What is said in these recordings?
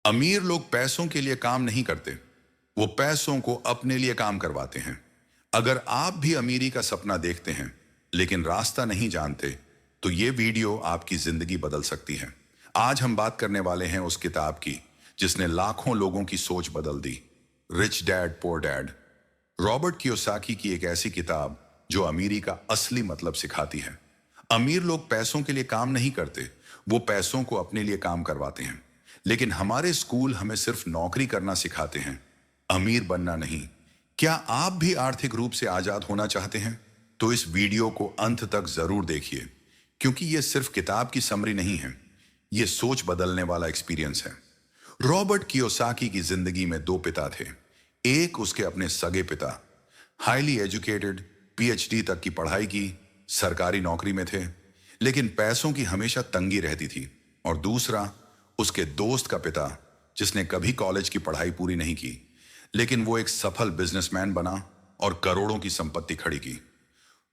अमीर लोग पैसों के लिए काम नहीं करते, वो पैसों को अपने लिए काम करवाते हैं। अगर आप भी अमीरी का सपना देखते हैं लेकिन रास्ता नहीं जानते, तो ये वीडियो आपकी जिंदगी बदल सकती है। आज हम बात करने वाले हैं उस किताब की जिसने लाखों लोगों की सोच बदल दी, rich dad poor dad. Robert Kiyosaki की एक ऐसी किताब जो अमीरी का असली मतलब सिखाती है। अमीर लोग पैसों के लिए काम नहीं करते, वो पैसों को अपने लिए काम करवाते हैं। लेकिन हमारे स्कूल हमें सिर्फ नौकरी करना सिखाते हैं, अमीर बनना नहीं। क्या आप भी आर्थिक रूप से आजाद होना चाहते हैं? तो इस वीडियो को अंत तक जरूर देखिए, क्योंकि यह सिर्फ किताब की समरी नहीं है, यह सोच बदलने वाला एक्सपीरियंस है। रॉबर्ट कियोसाकी की जिंदगी में दो पिता थे। एक उसके अपने सगे पिता, हाईली एजुकेटेड, पीएचडी तक की पढ़ाई की, सरकारी नौकरी में थे, लेकिन पैसों की हमेशा तंगी रहती थी। और दूसरा उसके दोस्त का पिता, जिसने कभी कॉलेज की पढ़ाई पूरी नहीं की, लेकिन वो एक सफल बिजनेसमैन बना और करोड़ों की संपत्ति खड़ी की।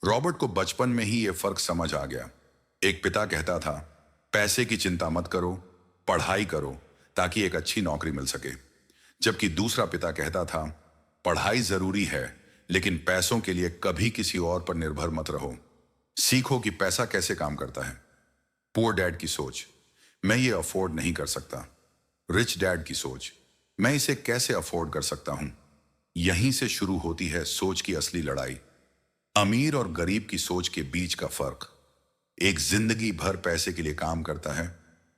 रॉबर्ट को बचपन में ही यह फर्क समझ आ गया। एक पिता कहता था, पैसे की चिंता मत करो, पढ़ाई करो ताकि एक अच्छी नौकरी मिल सके। जबकि दूसरा पिता कहता था, पढ़ाई जरूरी है, लेकिन पैसों के लिए कभी किसी और पर निर्भर मत रहो। सीखो कि पैसा कैसे काम करता है। पुअर डैड की सोच, मैं ये अफोर्ड नहीं कर सकता। रिच डैड की सोच, मैं इसे कैसे अफोर्ड कर सकता हूं। यहीं से शुरू होती है सोच की असली लड़ाई। अमीर और गरीब की सोच के बीच का फर्क। एक जिंदगी भर पैसे के लिए काम करता है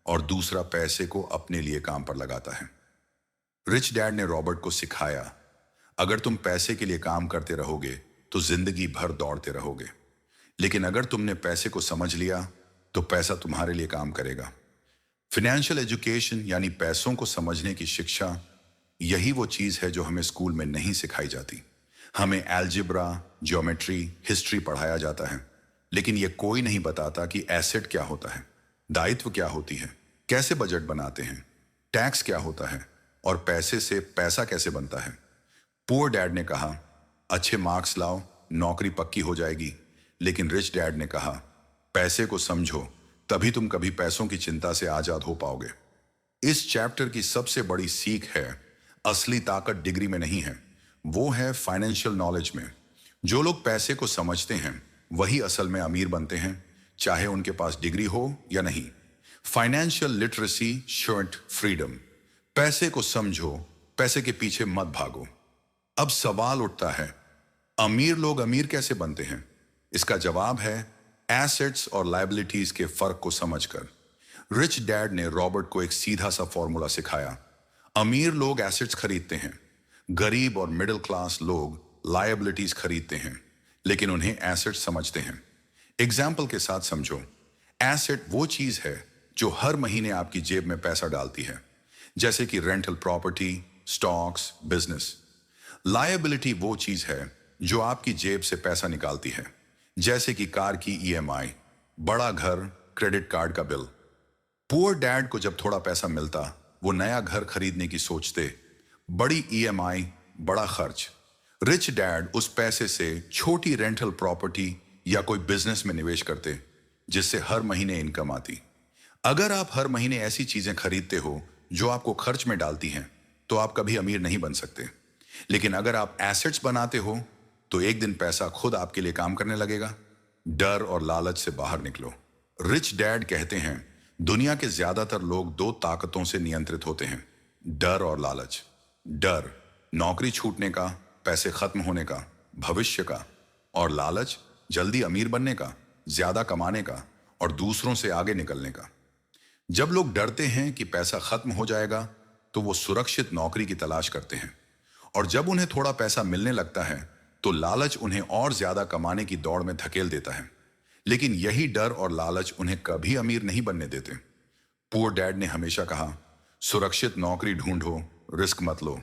और दूसरा पैसे को अपने लिए काम पर लगाता है। रिच डैड ने रॉबर्ट को सिखाया, अगर तुम पैसे के लिए काम करते रहोगे तो जिंदगी भर दौड़ते रहोगे, लेकिन अगर तुमने पैसे को समझ लिया तो पैसा तुम्हारे लिए काम करेगा। फाइनेंशियल एजुकेशन यानी पैसों को समझने की शिक्षा, यही वो चीज है जो हमें स्कूल में नहीं सिखाई जाती। हमें अलजेब्रा, ज्योमेट्री, हिस्ट्री पढ़ाया जाता है, लेकिन यह कोई नहीं बताता कि एसेट क्या होता है, दायित्व क्या होती है, कैसे बजट बनाते हैं, टैक्स क्या होता है और पैसे से पैसा कैसे बनता है। पुअर डैड ने कहा, अच्छे मार्क्स लाओ, नौकरी पक्की हो जाएगी। लेकिन रिच डैड ने कहा, पैसे को समझो, तभी तुम कभी पैसों की चिंता से आजाद हो पाओगे। इस चैप्टर की सबसे बड़ी सीख है, असली ताकत डिग्री में नहीं है, वो है फाइनेंशियल नॉलेज में। जो लोग पैसे को समझते हैं वही असल में अमीर बनते हैं, चाहे उनके पास डिग्री हो या नहीं। Financial literacy shirt freedom. पैसे को समझो, पैसे के पीछे मत भागो। अब सवाल उठता है, अमीर लोग अमीर कैसे बनते हैं? इसका जवाब है एसेट्स और लायबिलिटीज के फर्क को समझकर। रिच डैड ने रॉबर्ट को एक सीधा सा फॉर्मूला सिखाया। अमीर लोग एसेट्स खरीदते हैं, गरीब और मिडिल क्लास लोग लायबिलिटीज खरीदते हैं, लेकिन उन्हें एसेट्स समझते हैं। एग्जाम्पल के साथ समझो, एसेट वो चीज है जो हर महीने आपकी जेब में पैसा डालती है, जैसे कि rental property, stocks, business. Liability वो चीज है जो आपकी जेब से पैसा निकालती है, जैसे कि कार की ईएमआई, बड़ा घर, क्रेडिट कार्ड का बिल। पुअर डैड को जब थोड़ा पैसा मिलता, वो नया घर खरीदने की सोचते, बड़ी ईएमआई, बड़ा खर्च। रिच डैड उस पैसे से छोटी रेंटल प्रॉपर्टी या कोई बिजनेस में निवेश करते, जिससे हर महीने इनकम आती। अगर आप हर महीने ऐसी चीजें खरीदते हो जो आपको खर्च में डालती हैं, तो आप कभी अमीर नहीं बन सकते। लेकिन अगर आप एसेट्स बनाते हो, तो एक दिन पैसा खुद आपके लिए काम करने लगेगा। डर और लालच से बाहर निकलो। रिच डैड कहते हैं, दुनिया के ज्यादातर लोग दो ताकतों से नियंत्रित होते हैं, डर और लालच। डर, नौकरी छूटने का, पैसे खत्म होने का, भविष्य का। और लालच, जल्दी अमीर बनने का, ज्यादा कमाने का और दूसरों से आगे निकलने का। जब लोग डरते हैं कि पैसा खत्म हो जाएगा, तो वो सुरक्षित नौकरी की तलाश करते हैं, और जब उन्हें थोड़ा पैसा मिलने लगता है तो लालच उन्हें और ज्यादा कमाने की दौड़ में धकेल देता है। लेकिन यही डर और लालच उन्हें कभी अमीर नहीं बनने देते। पुअर डैड ने हमेशा कहा, सुरक्षित नौकरी ढूंढो, रिस्क मत लो।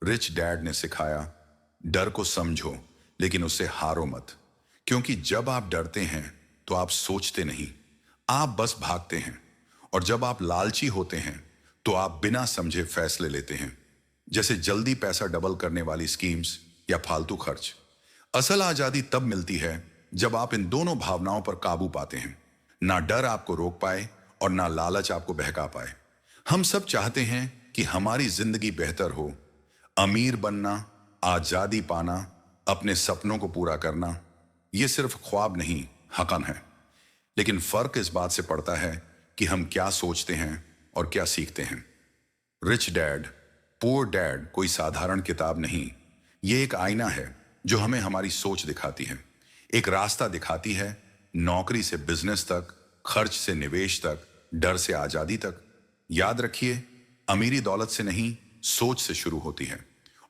रिच डैड ने सिखाया, डर को समझो लेकिन उससे हारो मत, क्योंकि जब आप डरते हैं तो आप सोचते नहीं, आप बस भागते हैं। और जब आप लालची होते हैं तो आप बिना समझे फैसले लेते हैं, जैसे जल्दी पैसा डबल करने वाली स्कीम्स या फालतू खर्च। असल आजादी तब मिलती है जब आप इन दोनों भावनाओं पर काबू पाते हैं। ना डर आपको रोक पाए और ना लालच आपको बहका पाए। हम सब चाहते हैं कि हमारी जिंदगी बेहतर हो। अमीर बनना, आजादी पाना, अपने सपनों को पूरा करना, ये सिर्फ ख्वाब नहीं, हक़न है। लेकिन फर्क इस बात से पड़ता है कि हम क्या सोचते हैं और क्या सीखते हैं। रिच डैड पुअर डैड कोई साधारण किताब नहीं, ये एक आईना है जो हमें हमारी सोच दिखाती है, एक रास्ता दिखाती है, नौकरी से बिजनेस तक, खर्च से निवेश तक, डर से आजादी तक। याद रखिए, अमीरी दौलत से नहीं, सोच से शुरू होती है।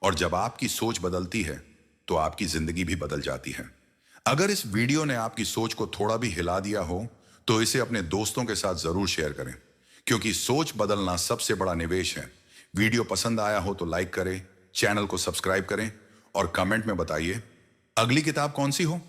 और जब आपकी सोच बदलती है तो आपकी जिंदगी भी बदल जाती है। अगर इस वीडियो ने आपकी सोच को थोड़ा भी हिला दिया हो तो इसे अपने दोस्तों के साथ जरूर शेयर करें, क्योंकि सोच बदलना सबसे बड़ा निवेश है। वीडियो पसंद आया हो तो लाइक करें, चैनल को सब्सक्राइब करें और कमेंट में बताइए अगली किताब कौन सी हो।